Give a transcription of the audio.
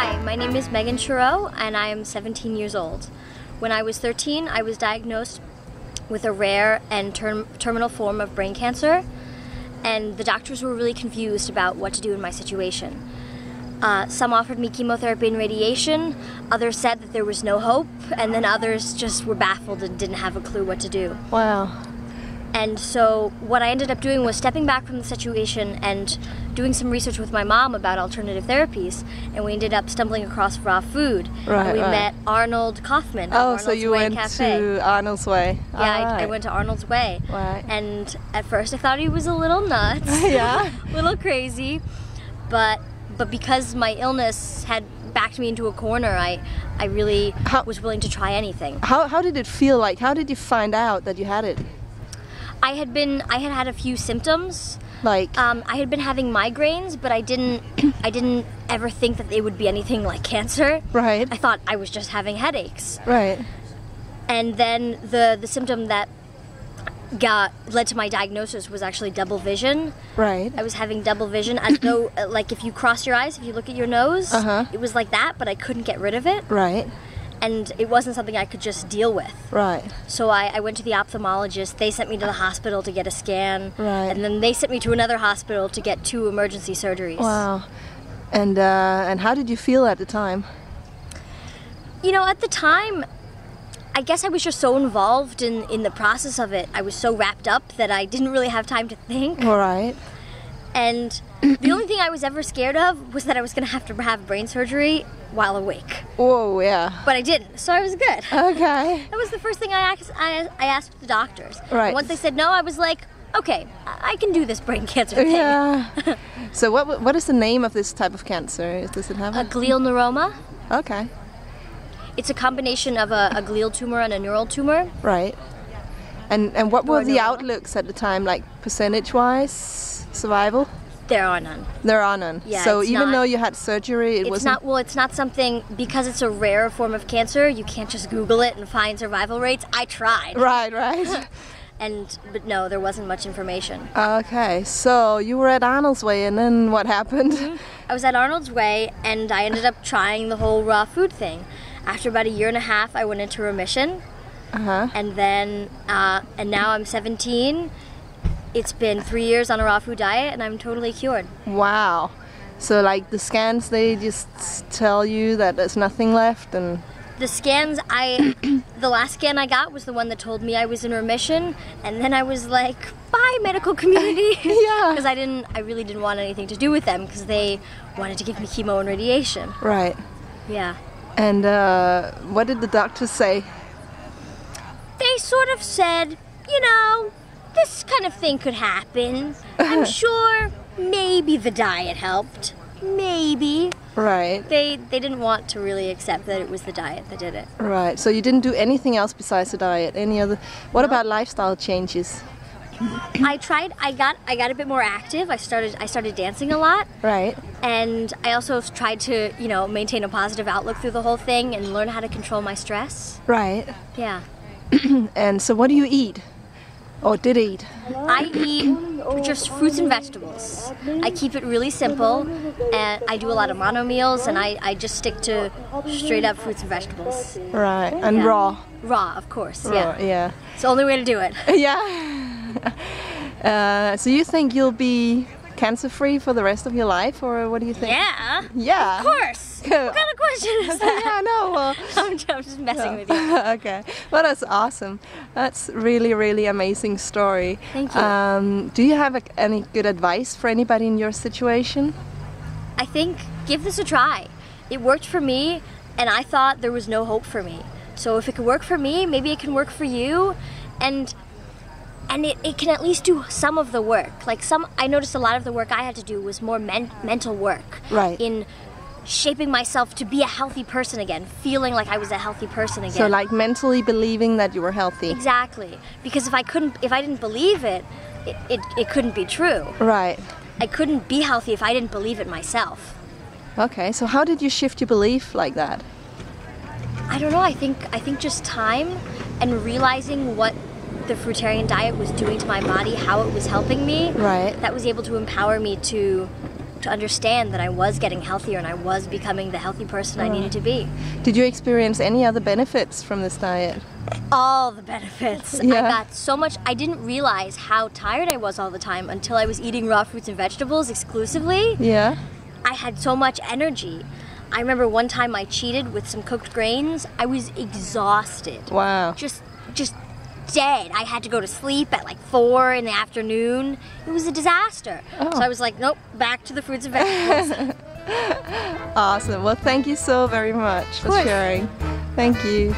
Hi, my name is Megan Chiro and I am 17 years old. When I was 13, I was diagnosed with a rare and terminal form of brain cancer, and the doctors were really confused about what to do in my situation. Some offered me chemotherapy and radiation, others said that there was no hope, and then others just were baffled and didn't have a clue what to do. Wow. And so what I ended up doing was stepping back from the situation and doing some research with my mom about alternative therapies, and we ended up stumbling across raw food. Right, and we right. met Arnold Kaufman. Oh, Arnold's so you Way went Cafe. to Arnold's Way. Yeah, I went to Arnold's Way. Right. And at first I thought he was a little nuts. Yeah. A little crazy. But because my illness had backed me into a corner, I really was willing to try anything. How did it feel like? How did you find out that you had it? I had had a few symptoms. Like? I had been having migraines, but I didn't ever think that they would be anything like cancer. Right. I thought I was just having headaches. Right. And then the symptom that led to my diagnosis was actually double vision. Right. I was having double vision, as though like if you cross your eyes, if you look at your nose, it was like that, but I couldn't get rid of it. Right. And it wasn't something I could just deal with. Right. So I went to the ophthalmologist. They sent me to the hospital to get a scan. Right. And then they sent me to another hospital to get 2 emergency surgeries. Wow. And how did you feel at the time? You know, at the time, I guess I was just so involved in the process of it. I was so wrapped up that I didn't really have time to think. All right. And the only thing I was ever scared of was that I was going to have brain surgery while awake. Oh, yeah. But I didn't, so I was good. Okay. That was the first thing I asked the doctors. Right. And once they said no, I was like, okay, I can do this brain cancer thing. Yeah. So what is the name of this type of cancer? Does it have A glial neuroma. Okay. It's a combination of a glial tumor and a neural tumor. Right. And what were the neuroma. outlooks at the time, like percentage-wise, survival? There are none. There are none. Yeah, so it's even not- though you had surgery, it wasn't... It's not something, because it's a rare form of cancer, you can't just Google it and find survival rates. I tried. Right, right. But no, there wasn't much information. Okay, so you were at Arnold's Way, and then what happened? I was at Arnold's Way, and I ended up trying the whole raw food thing. After about 1.5 years, I went into remission. And then, and now I'm 17. It's been 3 years on a raw food diet, and I'm totally cured. Wow. So like the scans, they just tell you that there's nothing left, and... The scans, the last scan I got was the one that told me I was in remission, and then I was like, bye medical community. Yeah. Because I really didn't want anything to do with them, because they wanted to give me chemo and radiation. Right. Yeah. And what did the doctors say? They sort of said, you know, this kind of thing could happen. I'm sure maybe the diet helped. Maybe. Right. They didn't want to really accept that it was the diet that did it. Right. So you didn't do anything else besides the diet? Any other? What about lifestyle changes? I tried. I got a bit more active. I started dancing a lot. Right. And I also tried to, you know, maintain a positive outlook through the whole thing and learn how to control my stress. Right. Yeah. And so what do you eat? Or did eat? I eat just fruits and vegetables. I keep it really simple, and I do a lot of mono meals, and I just stick to straight up fruits and vegetables. Right. And Yeah. raw? Raw, of course, Raw, yeah. yeah. It's the only way to do it. Yeah. So you think you'll be cancer-free for the rest of your life, or what do you think? Yeah. Yeah. Of course. What kind of question is that? Yeah, no, well... I'm just messing with you. Okay. Well, that's awesome. That's really, really amazing story. Thank you. Do you have any good advice for anybody in your situation? I think give this a try. It worked for me, and I thought there was no hope for me. So if it could work for me, maybe it can work for you, and it can at least do some of the work. Like I noticed a lot of the work I had to do was more mental work. Right. In shaping myself to be a healthy person again, feeling like I was a healthy person again. So like mentally believing that you were healthy. Exactly. Because if I didn't believe it, it couldn't be true. Right. I couldn't be healthy if I didn't believe it myself. Okay, so how did you shift your belief like that? I don't know, I think just time and realizing what the fruitarian diet was doing to my body, how it was helping me. Right. That was able to empower me to to understand that I was getting healthier and I was becoming the healthy person I needed to be. Did you experience any other benefits from this diet? All the benefits. Yeah. I got so much. I didn't realize how tired I was all the time until I was eating raw fruits and vegetables exclusively. Yeah. I had so much energy. I remember one time I cheated with some cooked grains. I was exhausted. Wow. Just dead. I had to go to sleep at like 4 in the afternoon. It was a disaster. Oh. So I was like, nope, back to the fruits and vegetables. Awesome. Well, thank you so very much for sharing. Thank you.